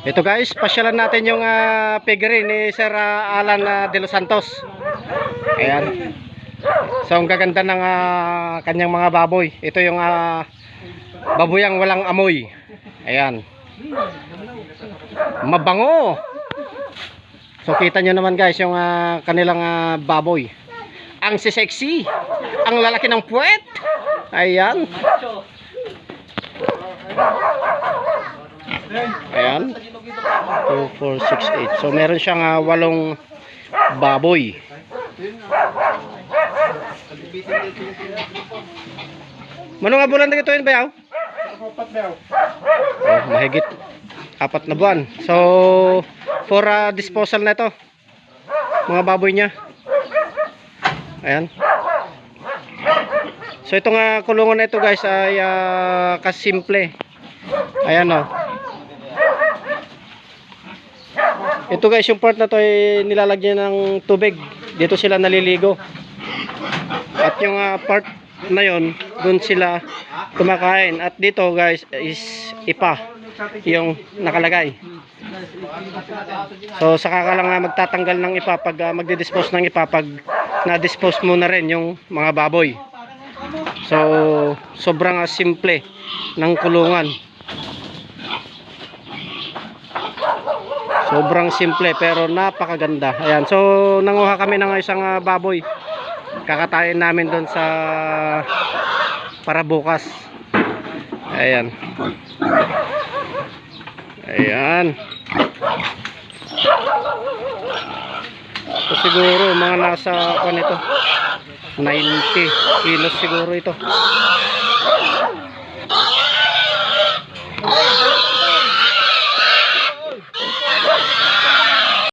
Ito guys, pasyalan natin yung piggery ni Sir Alan de los Santos. Ayan. So ang gaganda ng kanyang mga baboy. Ito yung baboyang walang amoy. Ayan. Mabango. So kita nyo naman guys yung kanilang baboy. Ang sexy. Ang lalaki ng puwet. Ayan. Ayan. 2, 4, 6, 8. So meron siyang 8 baboy. Mano nga bulan na ito yun bayaw? Oh, mahigit 4 na buwan. So for disposal na ito mga baboy niya. Ayan. So itong kulungan na ito guys ay kasimple. Ayan o. Ito guys, yung part na to ay nilalagyan ng tubig. Dito sila naliligo. At yung part na yon, dun sila kumakain. At dito guys is ipa yung nakalagay. So saka ka lang magtatanggal ng ipa pag magdi-dispose ng ipa pag na-dispose mo na rin yung mga baboy. So sobrang simple ng kulungan. Sobrang simple pero napakaganda. Ayan, so nanguha kami ng isang baboy. Kakatayin namin doon sa para bukas. Ayan. Ayan. Ito siguro mga nasa nito 90 kilos siguro ito.